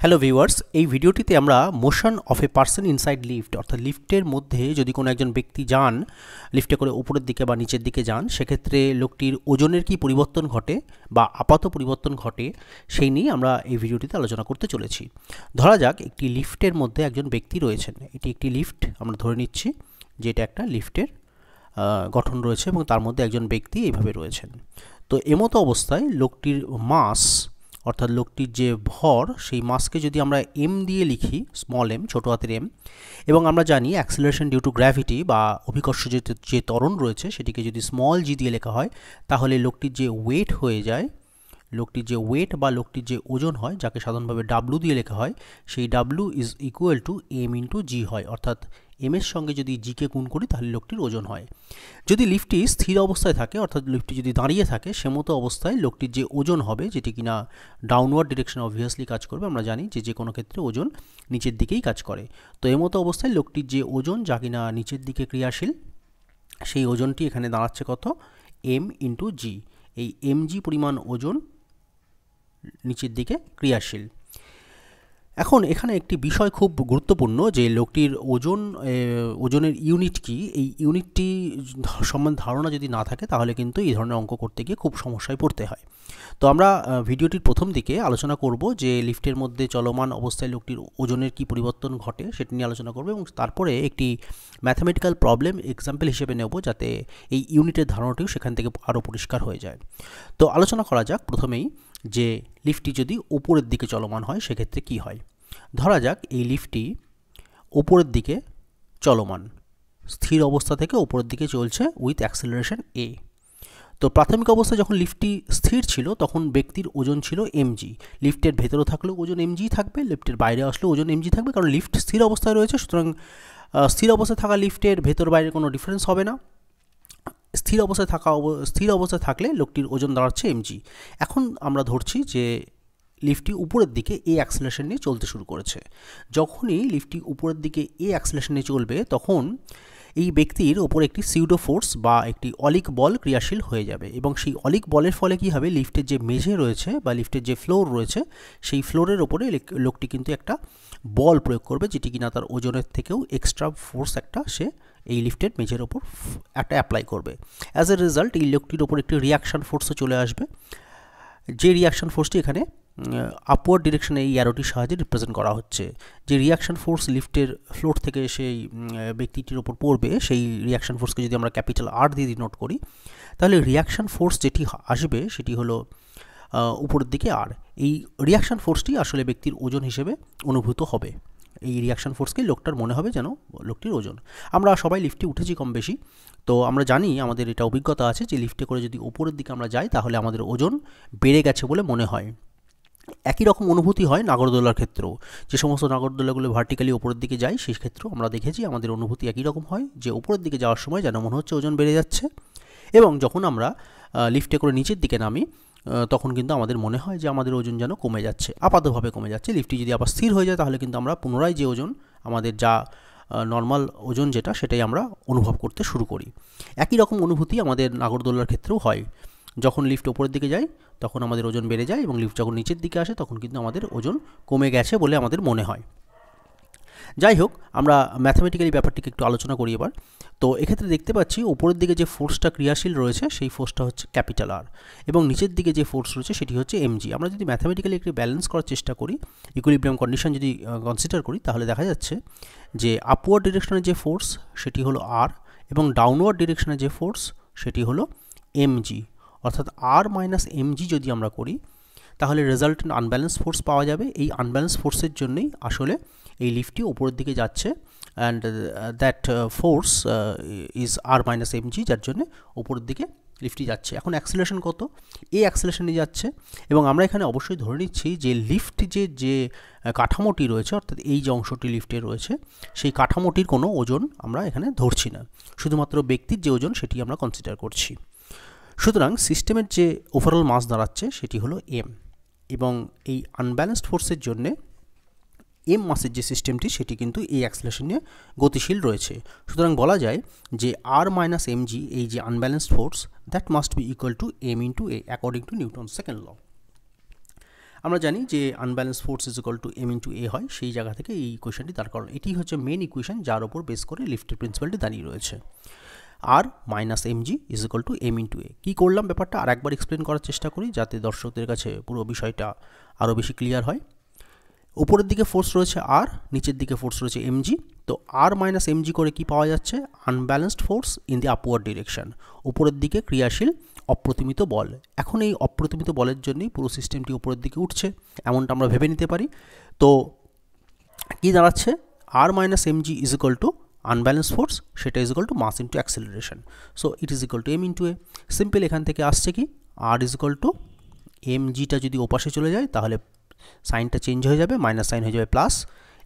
Hello viewers, এই ভিডিওটিতে আমরা motion of a person inside lift অর্থাৎ লিফটের মধ্যে যদি কোনো একজন ব্যক্তি যান, লিফটে করে উপরের দিকে বা নিচের দিকে যান, সেক্ষেত্রে লোকটির ওজনের কি পরিবর্তন ঘটে বা আপাত পরিবর্তন ঘটে সেই নিয়ে আমরা এই ভিডিওটিতে আলোচনা করতে চলেছি। ধরা যাক একটি লিফটের মধ্যে একজন ব্যক্তি রয়েছেন। এটি একটি লিফট, আমরা ধরে নিচ্ছি যে এটা একটা লিফটের গঠন রয়েছে এবং তার মধ্যে একজন ব্যক্তি এইভাবে রয়েছেন। তো এমতো অবস্থায় লোকটির মাস অর্থাৎ লোকটির যে ভর, সেই মাসকে যদি আমরা এম দিয়ে লিখি, স্মল এম, ছোটো হাতের এম, এবং আমরা জানি অ্যাক্সিলারেশন ডিউ টু গ্র্যাভিটি বা অভিকর্ষ যে ত্বরণ রয়েছে সেটিকে যদি স্মল জি দিয়ে লেখা হয়, তাহলে লোকটির যে ওয়েট হয়ে যায়, লোকটির যে ওয়েট বা লোকটির যে ওজন হয়, যাকে সাধারণভাবে ডাব্লু দিয়ে লেখা হয়, সেই W is equal to M into G হয়। অর্থাৎ এম এর সঙ্গে যদি জিকে গুণ করি তাহলে লোকটির ওজন হয়। যদি লিফটটি স্থির অবস্থায় থাকে, অর্থাৎ লিফটটি যদি দাঁড়িয়ে থাকে, সেমতো অবস্থায় লোকটির যে ওজন হবে, যেটি কিনা ডাউনওয়ার্ড ডিরেকশনে অবভিয়াসলি কাজ করবে, আমরা জানি যে কোনো ক্ষেত্রে ওজন নিচের দিকেই কাজ করে। তো এমতো অবস্থায় লোকটির যে ওজন, যা কিনা নিচের দিকে ক্রিয়াশীল, সেই ওজনটি এখানে দাঁড়াচ্ছে কত? এম ইন্টু জি। এই এম জি পরিমাণ ওজন নিচের দিকে ক্রিয়াশীল। এখন এখানে একটি বিষয় খুব গুরুত্বপূর্ণ, যে লোকটির ওজনের ইউনিট কি, এই ইউনিটটি সম্বন্ধে ধারণা যদি না থাকে তাহলে কিন্তু এই ধরনের অঙ্ক করতে গিয়ে খুব সমস্যায় পড়তে হয়। তো আমরা ভিডিওটির প্রথম দিকে আলোচনা করব যে লিফটের মধ্যে চলমান অবস্থায় লোকটির ওজনের কি পরিবর্তন ঘটে সেটি নিয়ে আলোচনা করব, এবং তারপরে একটি ম্যাথামেটিক্যাল প্রবলেম এক্সাম্পল হিসেবে নেব, যাতে এই ইউনিটের ধারণাটিও সেখান থেকে আরও পরিষ্কার হয়ে যায়। তো আলোচনা করা যাক প্রথমেই যে লিফটটি যদি উপরের দিকে চলমান হয় সেক্ষেত্রে কি হয়। ধরা যাক এই লিফটটি উপরের দিকে চলমান, স্থির অবস্থা থেকে উপরের দিকে চলছে উইথ অ্যাক্সেলারেশন এ। তো প্রাথমিক অবস্থায় যখন লিফটটি স্থির ছিল তখন ব্যক্তির ওজন ছিল এমজি। লিফটের ভেতরে থাকলেও ওজন এমজি থাকবে, লিফটের বাইরে আসলেও ওজন এমজি থাকবে, কারণ লিফট স্থির অবস্থায় রয়েছে। সুতরাং স্থির অবস্থায় থাকা লিফটের ভেতর বাইরে কোনো ডিফারেন্স হবে না। স্থির অবস্থায় থাকলে লোকটির ওজন দাঁড়াচ্ছে এমজি। এখন আমরা ধরছি যে লিফটটি উপরের দিকে এ অ্যাক্সেলারেশন নিয়ে চলতে শুরু করেছে। যখনই লিফটটি উপরের দিকে এ অ্যাক্সেলারেশন নিয়ে চলবে, তখন এই ব্যক্তির ওপর একটি সিউডো ফোর্স বা একটি অলিক বল ক্রিয়াশীল হয়ে যাবে, এবং সেই অলিক বলের ফলে কী হবে, লিফটের যে মেঝে রয়েছে বা লিফটের যে ফ্লোর রয়েছে, সেই ফ্লোরের ওপরে লোকটি কিন্তু একটা বল প্রয়োগ করবে, যেটি কিনা তার ওজনের থেকেও এক্সট্রা ফোর্স একটা সে এই লিফটের মেঝের ওপর একটা অ্যাপ্লাই করবে। অ্যাজ এ রেজাল্ট এই লোকটির ওপর একটি রিয়াকশান ফোর্সও চলে আসবে, যে রিয়াকশান ফোর্সটি এখানে আপওয়ার্ড ডিরেকশনে এই অ্যারোটির সাহায্যে রিপ্রেজেন্ট করা হচ্ছে। যে রিয়াকশান ফোর্স লিফটের ফ্লোর থেকে সেই ব্যক্তিটির ওপর পড়বে, সেই রিয়াকশান ফোর্সকে যদি আমরা ক্যাপিটাল আর দিয়ে ডিনোট করি, তাহলে রিয়াকশান ফোর্স যেটি আসবে সেটি হলো উপরের দিকে আর। এই রিয়াকশান ফোর্সটি আসলে ব্যক্তির ওজন হিসেবে অনুভূত হবে। এই রিয়াকশান ফোর্সকে লোকটার মনে হবে যেন লোকটির ওজন। আমরা সবাই লিফটে উঠেছি কম বেশি, তো আমরা জানি, আমাদের এটা অভিজ্ঞতা আছে যে লিফটে করে যদি উপরের দিকে আমরা যাই তাহলে আমাদের ওজন বেড়ে গেছে বলে মনে হয়। একই রকম অনুভূতি হয় নাগরদোলার ক্ষেত্রেও। যে সমস্ত নাগরদোলাগুলো ভার্টিক্যালি উপরের দিকে যায়, সেই ক্ষেত্রেও আমরা দেখেছি আমাদের অনুভূতি একই রকম হয়, যে উপরের দিকে যাওয়ার সময় যেন মনে হচ্ছে ওজন বেড়ে যাচ্ছে, এবং যখন আমরা লিফটে করে নিচের দিকে নামি তখন কিন্তু আমাদের মনে হয় যে আমাদের ওজন যেন কমে যাচ্ছে, আপাতভাবে কমে যাচ্ছে। লিফটটি যদি আবার স্থির হয়ে যায় তাহলে কিন্তু আমরা পুনরায় যে ওজন, আমাদের যা নর্মাল ওজন যেটা, সেটাই আমরা অনুভব করতে শুরু করি। একই রকম অনুভূতি আমাদের নাগরদোলার ক্ষেত্রেও হয়। যখন লিফট ওপরের দিকে যায় তখন আমাদের ওজন বেড়ে যায়, এবং লিফট যখন নিচের দিকে আসে তখন কিন্তু আমাদের ওজন কমে গেছে বলে আমাদের মনে হয়। যাই হোক, আমরা ম্যাথামেটিক্যালি ব্যাপারটিকে একটু আলোচনা করি এবার। তো এক্ষেত্রে দেখতে পাচ্ছি উপরের দিকে যে ফোর্সটা ক্রিয়াশীল রয়েছে সেই ফোর্সটা হচ্ছে ক্যাপিটাল আর, এবং নিচের দিকে যে ফোর্স রয়েছে সেটি হচ্ছে এমজি। আমরা যদি ম্যাথামেটিক্যালি একটু ব্যালেন্স করার চেষ্টা করি, ইকুইলিব্রিয়াম কন্ডিশন যদি কনসিডার করি, তাহলে দেখা যাচ্ছে যে আপওয়ার্ড ডিরেকশনের যে ফোর্স সেটি হলো আর, এবং ডাউনওয়ার্ড ডিরেকশনের যে ফোর্স সেটি হলো এমজি। অর্থাৎ আর মাইনাস এমজি যদি আমরা করি তাহলে রেজাল্টেন্ট আনব্যালেন্স ফোর্স পাওয়া যাবে। এই আনব্যালেন্স ফোর্সের জন্যই আসলে এই লিফটটি উপরের দিকে যাচ্ছে, and that force is R minus MG, যার জন্য উপরের দিকে লিফটটি যাচ্ছে। এখন অ্যাক্সিলারেশন কত? এই অ্যাক্সিলারেশনে যাচ্ছে, এবং আমরা এখানে অবশ্যই ধরে নিচ্ছি যে লিফট যে কাঠামোটি রয়েছে, অর্থাৎ এই যে অংশটি লিফটে রয়েছে, সেই কাঠামোটির কোনো ওজন আমরা এখানে ধরছি না, শুধুমাত্র ব্যক্তির যে ওজন সেটি আমরা কনসিডার করছি। সুতরাং সিস্টেমের যে ওভারঅল মাস দাঁড়াচ্ছে সেটি হলো এম, এবং এই আনব্যালেন্সড ফোর্সের জন্যে এম মাসের যে সিস্টেমটি সেটি কিন্তু এই অ্যাক্সিলারেশন নিয়ে গতিশীল রয়েছে। সুতরাং বলা যায় যে আর মাইনাস এমজি, এই যে unbalanced force, that must be equal to M into A according to Newton second law. আমরা জানি যে unbalance force is equal to M into A হয়, সেই জায়গা থেকে এই ইকুয়েশনটি দাঁড় করানো। এটি হচ্ছে মেন ইকুয়েশন যার উপর বেস করে লিফটের প্রিন্সিপালটি দাঁড়িয়ে রয়েছে। R minus M G is equal to M into A. কী করলাম ব্যাপারটা আর একবার এক্সপ্লেন করার চেষ্টা করি যাতে দর্শকদের কাছে পুরো বিষয়টা আরও বেশি ক্লিয়ার হয়। উপরের দিকে ফোর্স রয়েছে আর, নিচের দিকে ফোর্স রয়েছে এম জি। তো আর মাইনাস এম জি করে কী পাওয়া যাচ্ছে? Unbalanced force in the upward direction, উপরের দিকে ক্রিয়াশীল অপ্রতিমিত বল। এখন এই অপ্রতিমিত বলের জন্যই পুরো সিস্টেমটি উপরের দিকে উঠছে, এমনটা আমরা ভেবে নিতে পারি। তো কী দাঁড়াচ্ছে? R minus M G is equal to unbalance force, সেটা is equal to mass into acceleration. So it is equal to M into A. Simple এখান থেকে আসছে কি, R is equal to M জিটা যদি ওপাশে চলে যায় তাহলে সাইনটা চেঞ্জ হয়ে যাবে, মাইনাস সাইন হয়ে যাবে প্লাস,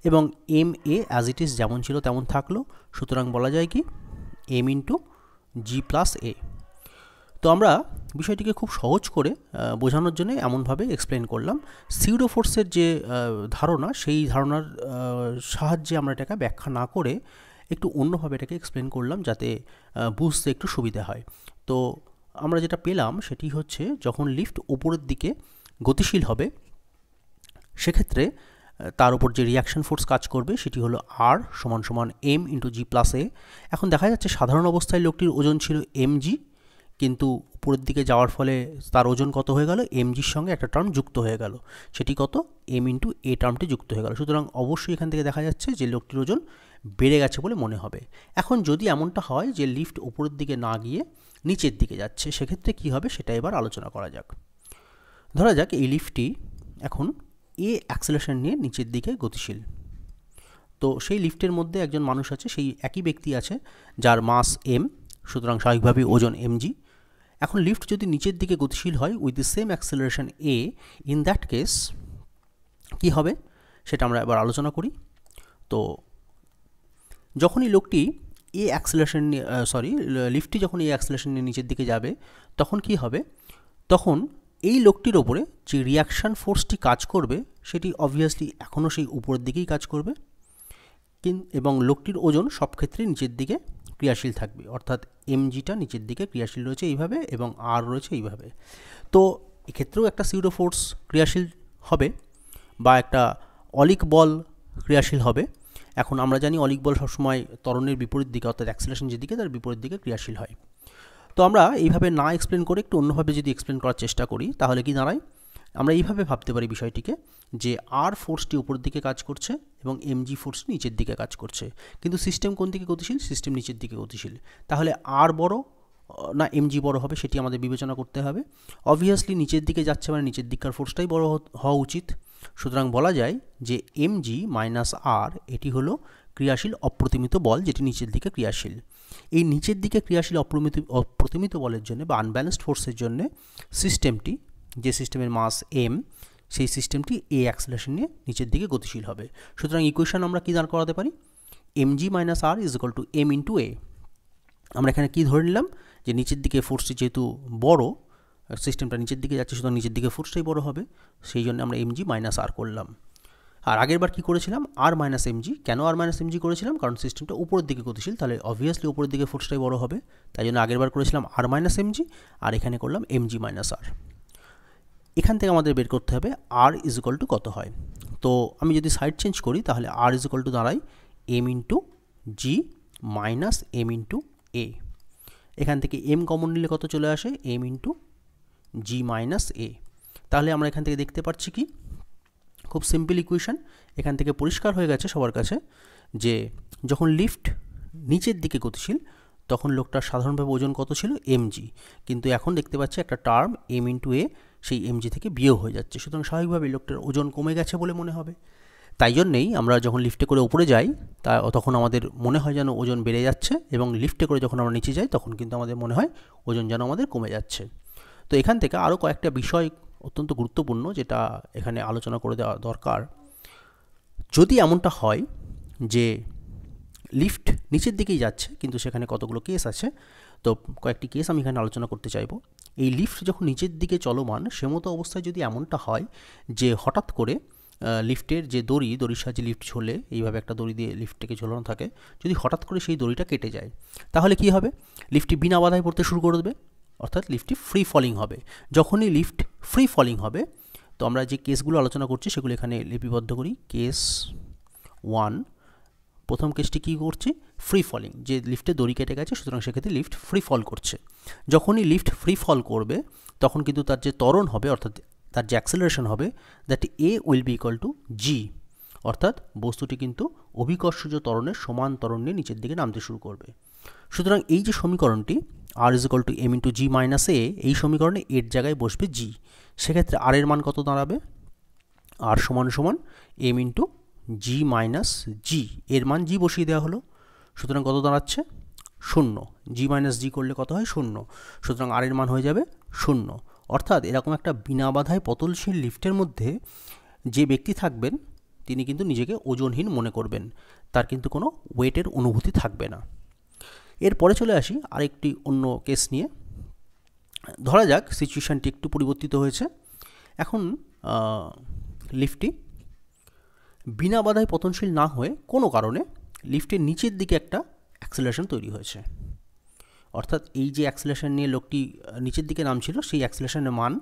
এবং M A as it is যেমন ছিল তেমন থাকলো। সুতরাং বলা যায় কি M into G plus A. তো আমরা বিষয়টিকে খুব সহজ করে বোঝানোর জন্য এমনভাবে এক্সপ্লেন করলাম। সিউডো ফোর্সের যে ধারণা, সেই ধারণার সাহায্যে আমরা এটাকে ব্যাখ্যা না করে একটু অন্যভাবে এটাকে এক্সপ্লেন করলাম যাতে বুঝতে একটু সুবিধা হয়। তো আমরা যেটা পেলাম সেটি হচ্ছে যখন লিফট উপরের দিকে গতিশীল হবে সেক্ষেত্রে তার উপর যে রিয়াকশন ফোর্স কাজ করবে সেটি হলো আর সমান সমান এম ইন্টু জি প্লাস এ। এখন দেখা যাচ্ছে সাধারণ অবস্থায় লোকটির ওজন ছিল এম জি, কিন্তু উপরের দিকে যাওয়ার ফলে তার ওজন কত হয়ে গেল? এম জির সঙ্গে একটা টার্ম যুক্ত হয়ে গেল, সেটি কত? এম ইন্টু এ টার্মটি যুক্ত হয়ে গেল। সুতরাং অবশ্যই এখান থেকে দেখা যাচ্ছে যে লোকটির ওজন বেড়ে গেছে বলে মনে হবে। এখন যদি এমনটা হয় যে লিফট উপরের দিকে না গিয়ে নিচের দিকে যাচ্ছে, সেক্ষেত্রে কী হবে সেটা এবার আলোচনা করা যাক। ধরা যাক এই লিফটটি এখন এ অ্যাক্সেলারেশন নিয়ে নিচের দিকে গতিশীল। তো সেই লিফটের মধ্যে একজন মানুষ আছে, সেই একই ব্যক্তি আছে যার মাস এম, সুতরাং স্বাভাবিকভাবেই ওজন এম জি। এখন লিফট যদি নিচের দিকে গতিশীল হয় with the same acceleration A, in that case কী হবে সেটা আমরা এবার আলোচনা করি। তো যখনই লোকটি এ অ্যাক্সেলারেশন লিফটটি যখন এই অ্যাক্সেলারেশন নিয়ে নিচের দিকে যাবে তখন কি হবে? তখন এই লোকটির ওপরে যে রিয়াকশান ফোর্সটি কাজ করবে সেটি অবভিয়াসলি এখনও সেই উপরের দিকেই কাজ করবে, এবং লোকটির ওজন সব ক্ষেত্রে নিচের দিকে ক্রিয়াশীল থাকবে, অর্থাৎ এমজিটা নিচের দিকে ক্রিয়াশীল রয়েছে এইভাবে এবং আর রয়েছে এইভাবে। তো এক্ষেত্রেও একটা সিউডো ফোর্স ক্রিয়াশীল হবে বা একটা অলিক বল ক্রিয়াশীল হবে। এখন আমরা জানি অলিক বল সবসময় ত্বরণের বিপরীত দিকে, অর্থাৎ অ্যাক্সেলারেশন যেদিকে তার বিপরীত দিকে ক্রিয়াশীল হয়। তো আমরা এইভাবে না এক্সপ্লেন করে একটু অন্যভাবে যদি এক্সপ্লেন করার চেষ্টা করি তাহলে কি দাঁড়ায়? আমরা এইভাবে ভাবতে পারি বিষয়টিকে যে আর ফোর্সটি উপরের দিকে কাজ করছে এবং এমজি ফোর্স নিচের দিকে কাজ করছে, কিন্তু সিস্টেম কোন দিকে গতিশীল? সিস্টেম নিচের দিকে গতিশীল। তাহলে আর বড় না এমজি বড় হবে সেটি আমাদের বিবেচনা করতে হবে। অবভিয়াসলি নিচের দিকে যাচ্ছে মানে নিচের দিককার ফোর্সটাই বড় হওয়া উচিত। সুতরাং বলা যায় যে এমজি মাইনাস আর এটি হলো ক্রিয়াশীল অপ্রতিমিত বল যেটি নিচের দিকে ক্রিয়াশীল। এই নিচের দিকে ক্রিয়াশীল অপ্রতিমিত বলের জন্য বা আনব্যালেন্সড ফোর্সের জন্য সিস্টেমটি, যে সিস্টেমের মাস এম, সেই সিস্টেমটি এ অ্যাক্সেলারেশন নিয়ে নিচের দিকে গতিশীল হবে। সুতরাং ইকুয়েশন আমরা কী দাঁড় করাতে পারি? M G minus R is equal to M into A. আমরা এখানে কী ধরে নিলাম যে নিচের দিকে ফোর্সটি যেহেতু বড়, সিস্টেমটা নিচের দিকে যাচ্ছে, সুতরাং নিচের দিকে ফোর্সটাই বড় হবে, সেই জন্য আমরা এম জি মাইনাস আর করলাম। আর আগের বার কী করেছিলাম? আর মাইনাস এম জি। কেন আর মাইনাস এম জি করেছিলাম? কারণ সিস্টেমটা উপরের দিকে গতিশীল, তাহলে অবভিয়াসলি উপরের দিকে ফোর্সটাই বড় হবে, তাই জন্য আগের বার করেছিলাম আর মাইনাস এম জি, আর এখানে করলাম এম জি মাইনাস আর। এখান থেকে আমাদের বের করতে হবে আর ইজ ইকুয়াল টু কত হয়। তো আমি যদি সাইড চেঞ্জ করি তাহলে আর ইজ ইকুয়াল টু দাঁড়ায় M into G minus M into এ। এখান থেকে এম কমন নিলে কত চলে আসে? এম ইন্টু জি মাইনাস এ। তাহলে আমরা এখান থেকে দেখতে পাচ্ছি কি, খুব সিম্পল ইকুয়েশন। এখান থেকে পরিষ্কার হয়ে গেছে সবার কাছে যে যখন লিফট নিচের দিকে গতিশীল তখন লোকটার সাধারণভাবে ওজন কত ছিল? এমজি, কিন্তু এখন দেখতে পাচ্ছি একটা টার্ম এম ইন্টু এ সেই এমজি থেকে বিয়োগ হয়ে যাচ্ছে, সুতরাং স্বাভাবিকভাবে লোকটার ওজন কমে গেছে বলে মনে হবে। তাই জন্যেই আমরা যখন লিফটে করে উপরে যাই তখন আমাদের মনে হয় যেন ওজন বেড়ে যাচ্ছে, এবং লিফটে করে যখন আমরা নিচে যাই তখন কিন্তু আমাদের মনে হয় ওজন যেন আমাদের কমে যাচ্ছে। তো এখান থেকে আরও কয়েকটা বিষয় অত্যন্ত গুরুত্বপূর্ণ যেটা এখানে আলোচনা করে দেওয়া দরকার। যদি এমনটা হয় যে লিফট নিচের দিকেই যাচ্ছে কিন্তু সেখানে কতগুলো কেস আছে, তো কয়েকটি কেস আমি এখানে আলোচনা করতে চাইব। এই লিফট যখন নিচের দিকে চলমান সেমতো অবস্থায় যদি এমনটা হয় যে হঠাৎ করে লিফটের যে দড়ির সাহায্যে লিফট ঝোলে, এইভাবে একটা দড়ি দিয়ে লিফটটাকে ঝোলানো থাকে, যদি হঠাৎ করে সেই দড়িটা কেটে যায় তাহলে কি হবে? লিফটটি বিনা বাধায় পড়তে শুরু করে দেবে, অর্থাৎ লিফটটি ফ্রি ফলিং হবে। যখনই লিফট ফ্রি ফলিং হবে তো আমরা যে কেসগুলো আলোচনা করছি সেগুলো এখানে লিপিবদ্ধ করি। কেস 1, প্রথম কেসটি কী করছি, ফ্রি ফলিং, যে লিফটে দড়ি কেটে গেছে, সুতরাং সেক্ষেত্রে লিফট ফ্রি ফল করছে। যখনই লিফট ফ্রি ফল করবে তখন কিন্তু তার যে ত্বরণ হবে, অর্থাৎ তার যে অ্যাক্সেলারেশন হবে, that A will be equal to G, অর্থাৎ বস্তুটি কিন্তু অভিকর্ষজ ত্বরণের সমান ত্বরণ নিয়ে নিচের দিকে নামতে শুরু করবে। সুতরাং এই যে সমীকরণটি R is equal to M into G minus A, এই সমীকরণে এর জায়গায় বসবে জি। সেক্ষেত্রে আর এর মান কত দাঁড়াবে, আর সমান সমান এম ইন্টু জি মাইনাস জি, এর মান জি বসিয়ে দেওয়া হলো, সুতরাং কত দাঁড়াচ্ছে 0। জি মাইনাস জি করলে কত হয় 0, সুতরাং আর এর মান হয়ে যাবে 0। অর্থাৎ এরকম একটা বিনা বাধায় পতনশীল লিফটের মধ্যে যে ব্যক্তি থাকবেন তিনি কিন্তু নিজেকে ওজনহীন মনে করবেন, তার কিন্তু কোনো ওয়েটের অনুভূতি থাকবে না। এরপরে চলে আসি আরেকটি অন্য কেস নিয়ে। ধরা যাক সিচুয়েশানটি একটু পরিবর্তিত হয়েছে। এখন লিফটটি বিনা বাধায় পতনশীল না হয়ে কোনো কারণে লিফটের নিচের দিকে একটা অ্যাক্সেলারেশন তৈরি হয়েছে, অর্থাৎ এই যে অ্যাক্সেলারেশন নিয়ে লোকটি নিচের দিকে নামছিল সেই অ্যাক্সেলারেশনের মান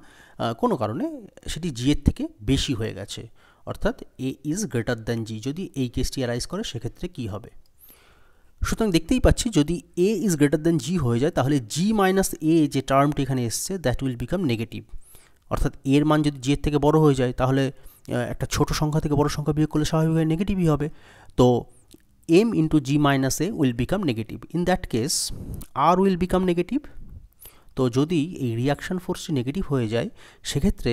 কোনো কারণে সেটি জি এর থেকে বেশি হয়ে গেছে, অর্থাৎ এ ইজ গ্রেটার দ্যান জি। যদি এই কেসটি অ্যারাইজ করে সেক্ষেত্রে কী হবে, সুতরাং দেখতেই পাচ্ছি যদি এ ইজ গ্রেটার দ্যান জি হয়ে যায় তাহলে জি মাইনাস এ যে টার্মটি এখানে এসছে দ্যাট উইল বিকাম নেগেটিভ, অর্থাৎ এর মান যদি জি এর থেকে বড় হয়ে যায় তাহলে একটা ছোট সংখ্যা থেকে বড় সংখ্যা বিয়োগ করলে স্বাভাবিকভাবে নেগেটিভই হবে। তো m into g minus a will become negative. In that case r will become negative. তো যদি এই রিয়াকশন ফোর্সটি নেগেটিভ হয়ে যায় সেক্ষেত্রে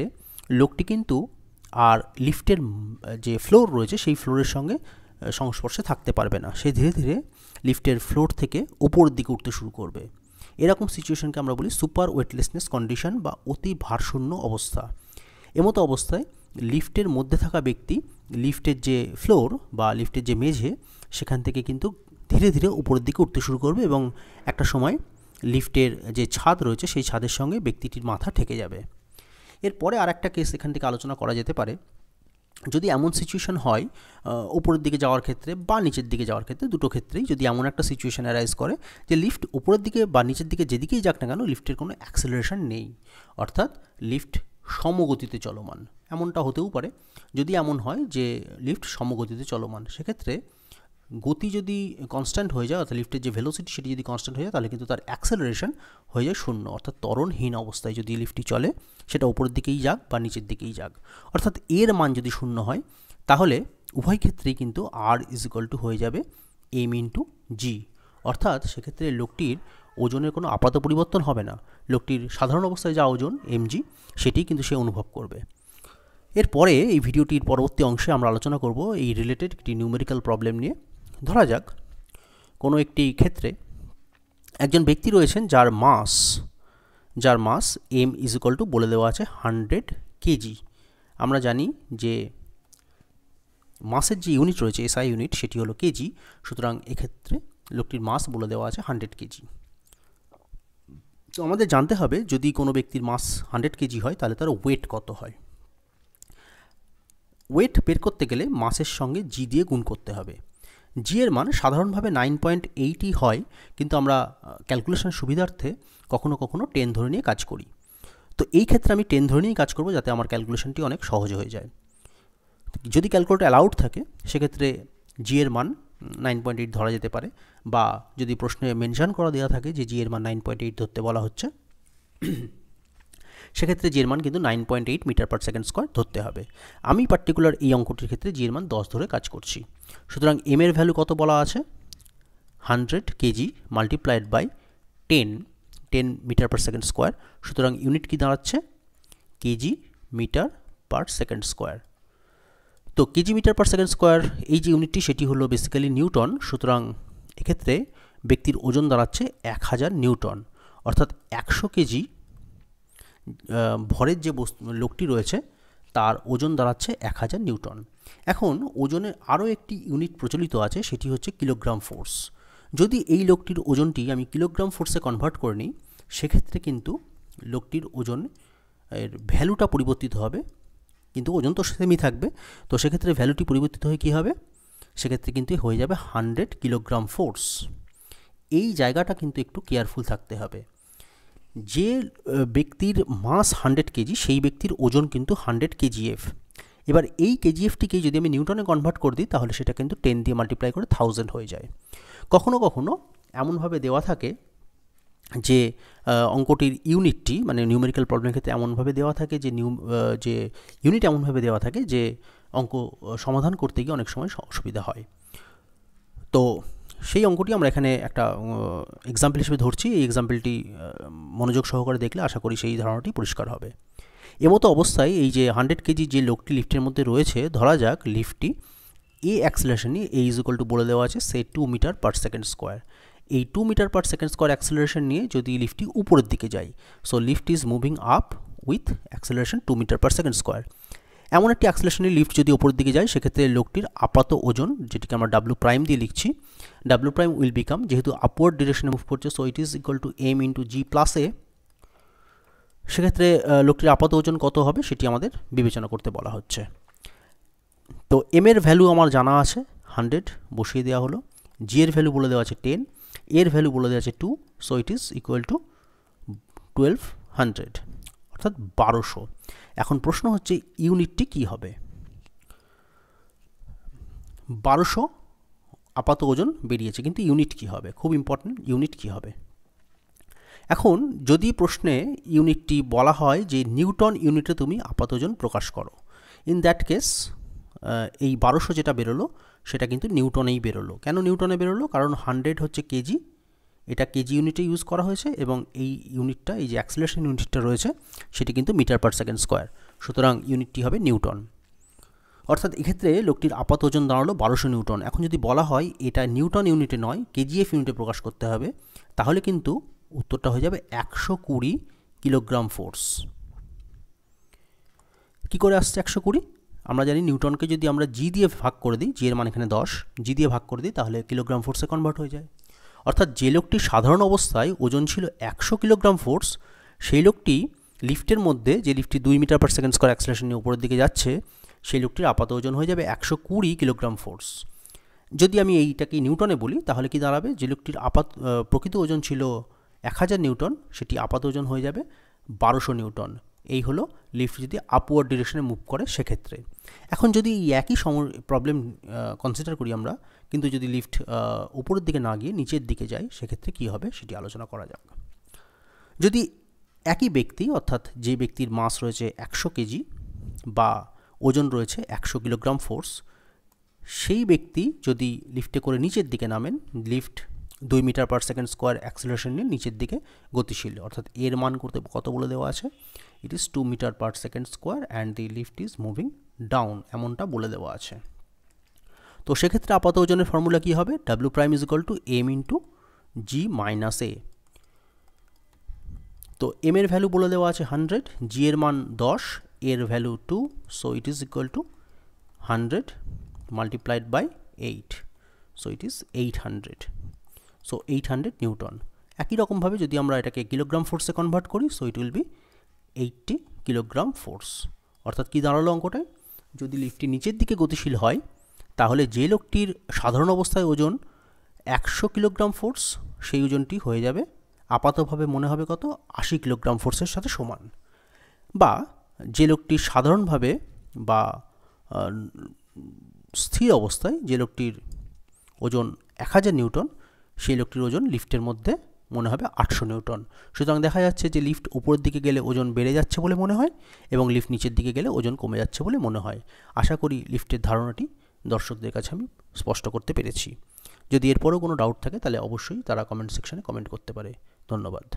লোকটি কিন্তু আর লিফটের যে ফ্লোর রয়েছে সেই ফ্লোরের সঙ্গে সংস্পর্শে থাকতে পারবে না, সে ধীরে ধীরে লিফটের ফ্লোর থেকে উপরের দিকে উঠতে শুরু করবে। এরকম সিচুয়েশনকে আমরা বলি সুপার ওয়েটলেসনেস কন্ডিশন বা অতি ভারশূন্য অবস্থা। এমতো অবস্থায় লিফটের মধ্যে থাকা ব্যক্তি লিফটের যে ফ্লোর বা লিফটের যে মেঝে সেখান থেকে কিন্তু ধীরে ধীরে উপরের দিকে উঠতে শুরু করবে এবং একটা সময় লিফটের যে ছাদ রয়েছে সেই ছাদের সঙ্গে ব্যক্তিটির মাথা ঠেকে যাবে। এরপরে আর একটা কেস এখান থেকে আলোচনা করা যেতে পারে। যদি এমন সিচুয়েশন হয় উপরের দিকে যাওয়ার ক্ষেত্রে বা নিচের দিকে যাওয়ার ক্ষেত্রে, দুটো ক্ষেত্রেই যদি এমন একটা সিচুয়েশন অ্যারাইজ করে যে লিফট উপরের দিকে বা নিচের দিকে যেদিকেই যাক না কেন লিফটের কোনো অ্যাক্সেলারেশন নেই, অর্থাৎ লিফট সমগতিতে চলমান, এমনটা হতেও পারে। যদি এমন হয় যে লিফট সমগতিতে চলমান সেক্ষেত্রে গতি যদি কনস্ট্যান্ট হয়ে যায়, অর্থাৎ লিফটের যে ভেলোসিটি সেটি যদি কনস্ট্যান্ট হয়ে যায় তাহলে কিন্তু তার অ্যাক্সেলারেশন হয়ে যায় 0, অর্থাৎ ত্বরণহীন অবস্থায় যদি লিফটটি চলে সেটা উপরের দিকেই যাক বা নিচের দিকেই যাক, অর্থাৎ এর মান যদি 0 হয় তাহলে উভয় ক্ষেত্রেই কিন্তু আর ইজ ইকুয়াল টু হয়ে যাবে এম ইন্টু জি, অর্থাৎ সেক্ষেত্রে লোকটির ওজনের কোনো আপাত পরিবর্তন হবে না, লোকটির সাধারণ অবস্থায় যা ওজন এমজি সেটি কিন্তু সে অনুভব করবে। এরপরে এই ভিডিওটির পরবর্তী অংশে আমরা আলোচনা করব এই রিলেটেড একটি নিউমেরিক্যাল প্রবলেম নিয়ে। ধরা যাক কোনো একটি ক্ষেত্রে একজন ব্যক্তি রয়েছেন যার মাস এম ইজ ইকুয়াল টু বলে দেওয়া আছে 100 কেজি। আমরা জানি যে মাসের যে ইউনিট রয়েছে এসআই ইউনিট সেটি হলো কেজি, সুতরাং এক্ষেত্রে লোকটির মাস বলে দেওয়া আছে 100 কেজি। তো আমাদের জানতে হবে যদি কোনো ব্যক্তির মাস 100 কেজি হয় তাহলে তার ওয়েট কত হয়। ওয়েট বের করতে গেলে মাসের সঙ্গে জি দিয়ে গুণ করতে হবে। জি এর মান সাধারণভাবে 9.8 হয়, কিন্তু আমরা ক্যালকুলেশন সুবিধার্থে কখনো কখনো 10 ধরে নিয়ে কাজ করি। তো এই ক্ষেত্রে আমি 10 ধরে নিয়েই কাজ করব যাতে আমার ক্যালকুলেশনটি অনেক সহজ হয়ে যায়। যদি ক্যালকুলেটর অ্যালাউড থাকে সেক্ষেত্রে জি এর মান 9.8 ধরা যেতে পারে, বা যদি প্রশ্নে মেনশন করা দেওয়া থাকে যে জি এর মান 9.8 ধরতে বলা হচ্ছে সেক্ষেত্রে জি এর মান কিন্তু 9.8 মিটার পার সেকেন্ড স্কোয়ার ধরতে হবে। আমি পার্টিকুলার এই অঙ্কটির ক্ষেত্রে জি এর মান 10 ধরে কাজ করছি। সুতরাং এম এর ভ্যালু কত বলা আছে 100 KG multiplied by 10 metre per second square, সুতরাং ইউনিট কি দাঁড়াচ্ছে KG metre per second square. তো KG metre per second square এই যে ইউনিটটি সেটি হলো বেসিক্যালি নিউটন, সুতরাং এক্ষেত্রে ব্যক্তির ওজন দাঁড়াচ্ছে 1000 নিউটন, অর্থাৎ 100 কেজি ভরের যে লোকটি রয়েছে তার ওজন দাঁড়াচ্ছে 1000 নিউটন। এখন ওজনের আরও একটি ইউনিট প্রচলিত আছে সেটি হচ্ছে কিলোগ্রাম ফোর্স। যদি এই লোকটির ওজনটি আমি কিলোগ্রাম ফোর্সে কনভার্ট করে নিই সেক্ষেত্রে কিন্তু লোকটির ওজন এর ভ্যালুটা পরিবর্তিত হবে, কিন্তু ওজন তো সেমই থাকবে। তো সেক্ষেত্রে ভ্যালুটি পরিবর্তিত হয়ে কী হবে, সেক্ষেত্রে কিন্তু হয়ে যাবে 100 কিলোগ্রাম ফোর্স। এই জায়গাটা কিন্তু একটু কেয়ারফুল থাকতে হবে। যে ব্যক্তির মাস 100 কেজি সেই ব্যক্তির ওজন কিন্তু 100 কেজিএফ। এবার এই কেজিএফটিকে যদি আমি নিউটনে কনভার্ট করে দিই তাহলে সেটা কিন্তু 10 দিয়ে মাল্টিপ্লাই করে 1000 হয়ে যায়। কখনো কখনো এমনভাবে দেওয়া থাকে যে অঙ্কটির ইউনিটটি, মানে নিউমেরিক্যাল প্রবলেমের ক্ষেত্রে এমনভাবে দেওয়া থাকে যে ইউনিট এমনভাবে দেওয়া থাকে যে অঙ্ক সমাধান করতে গিয়ে অনেক সময় অসুবিধা হয়। তো সেই অঙ্কটি আমরা এখানে একটা এক্সাম্পল হিসেবে ধরছি। এই এক্সাম্পলটি মনোযোগ সহকারে দেখলে আশা করি সেই ধারণাটি পরিষ্কার হবে। এমতো অবস্থায় এই যে 100 কেজি যে লোকটি লিফটের মধ্যে রয়েছে, ধরা যাক লিফটটি এ অ্যাক্সেলারেশন নিয়ে এ ইজ ইকুয়াল টু বলে দেওয়া আছে সে 2 মিটার পার সেকেন্ড স্কোয়ার। এই 2 metre per second square acceleration নিয়ে যদি লিফটটি উপরের দিকে যায়, so lift is moving up with acceleration 2 metre per second square. এমন একটি অ্যাক্সেলারেশনের লিফট যদি উপরের দিকে যায়, সেক্ষেত্রে লোকটির আপাত ওজন, যেটিকে আমরা ডাব্লিউ প্রাইম দিয়ে লিখছি, ডাব্লিউ প্রাইম উইল বিকাম, যেহেতু আপওয়ার্ড ডিরেকশনে মুভ করছে, so it is equal to M into G plus A. সেক্ষেত্রে লোকটির আপাত ওজন কত হবে সেটি আমাদের বিবেচনা করতে বলা হচ্ছে। তো এম এর ভ্যালু আমার জানা আছে 100, বসিয়ে দেওয়া হলো। জি এর ভ্যালু বলে দেওয়া আছে 10, এর ভ্যালু বলে দেওয়া আছে 2, so it is equal two 1200, অর্থাৎ 1200। এখন প্রশ্ন হচ্ছে ইউনিটটি কি হবে। 1200 আপাত ওজন বেরিয়েছে, কিন্তু ইউনিট কি হবে, খুব ইম্পর্টেন্ট, ইউনিট কি হবে। এখন যদি প্রশ্নে ইউনিটটি বলা হয় যে নিউটন ইউনিটে তুমি আপাত ওজন প্রকাশ করো, ইন দ্যাট কেস এই 1200 যেটা বেরোলো সেটা কিন্তু নিউটনেই বেরোলো। কেন নিউটনে বেরোলো? কারণ 100 হচ্ছে কেজি, এটা কেজি ইউনিটে ইউজ করা হয়েছে, এবং এই ইউনিটটা, এই যে অ্যাক্সেলারেশন ইউনিটটা রয়েছে সেটি কিন্তু মিটার পার সেকেন্ড স্কোয়ার, সুতরাং ইউনিটটি হবে নিউটন। অর্থাৎ এক্ষেত্রে লোকটির আপাত ওজন দাঁড়ালো 1200 নিউটন। এখন যদি বলা হয় এটা নিউটন ইউনিটে নয়, কেজিএফ ইউনিটে প্রকাশ করতে হবে, তাহলে কিন্তু উত্তরটা হয়ে যাবে 120 কিলোগ্রাম ফোর্স। কি করে আসছে 120? আমরা জানি নিউটনকে যদি আমরা জি দিয়ে ভাগ করে দিই, জি এর মান এখানে 10, জি দিয়ে ভাগ করে দিই তাহলে কিলোগ্রাম ফোর্সে কনভার্ট হয়ে যায়। অর্থাৎ যে লোকটি সাধারণ অবস্থায় ওজন ছিল 100 কিলোগ্রাম ফোর্স, সেই লোকটি লিফটের মধ্যে, যে লিফটটি 2 metre per second square acceleration নিয়ে উপরের দিকে যাচ্ছে, সেই লোকটির আপাত ওজন হয়ে যাবে 120 কিলোগ্রাম ফোর্স। যদি আমি এইটাকে নিউটনে বলি তাহলে কি দাঁড়াবে, যে লোকটির প্রকৃত ওজন ছিল 1000 নিউটন, সেটি আপাত ওজন হয়ে যাবে 1200 নিউটন। এই হলো লিফট যদি আপওয়ার্ড ডিরেকশনে মুভ করে সেক্ষেত্রে। এখন যদি এই একই প্রবলেম কনসিডার করি আমরা, কিন্তু যদি লিফট উপরের দিকে না গিয়ে নিচের দিকে যায়, সেক্ষেত্রে কী হবে সেটি আলোচনা করা যাক। যদি একই ব্যক্তি, অর্থাৎ যে ব্যক্তির মাস রয়েছে 100 কেজি বা ওজন রয়েছে 100 কিলোগ্রাম ফোর্স, সেই ব্যক্তি যদি লিফটে করে নিচের দিকে নামেন, lift 2 metre per second square acceleration নিয়ে নিচের দিকে গতিশীল, অর্থাৎ এর মান করতে কত বলে দেওয়া আছে, it is 2 metre per second square and the lift is moving down, এমনটা বলে দেওয়া আছে। তো সেক্ষেত্রে আপাত ওজনের ফর্মুলা কী হবে, W prime is equal to M into G minus A. তো এম এর ভ্যালু বলে দেওয়া আছে 100, জি এর মান 10, এর value 2, so it is equal two 100 multiplied by 8, so it is 800, so 800 Newton. একই রকমভাবে যদি আমরা এটাকে কিলোগ্রাম ফোর্সে কনভার্ট করি, so it will be 80 kilogram force. অর্থাৎ কি দাঁড়ালো অঙ্কটায়, যদি লিফটটি নিচের দিকে গতিশীল হয় তাহলে যে লোকটির সাধারণ অবস্থায় ওজন 100 কিলোগ্রাম ফোর্স, সেই ওজনটি হয়ে যাবে আপাতভাবে মনে হবে কত, 80 কিলোগ্রাম ফোর্সের সাথে সমান। বা যে লোকটি সাধারণভাবে বা স্থির অবস্থায় যে লোকটির ওজন 1000 নিউটন, সেই লোকটির ওজন লিফটের মধ্যে মনে হবে 800 নিউটন। সুতরাং দেখা যাচ্ছে যে লিফট উপরের দিকে গেলে ওজন বেড়ে যাচ্ছে বলে মনে হয়, এবং লিফট নিচের দিকে গেলে ওজন কমে যাচ্ছে বলে মনে হয়। আশা করি লিফটের ধারণাটি দর্শকদের কাছে আমি স্পষ্ট করতে পেরেছি। যদি এরপরও কোনো ডাউট থাকে তাহলে অবশ্যই তারা কমেন্ট সেকশনে কমেন্ট করতে পারে। ধন্যবাদ।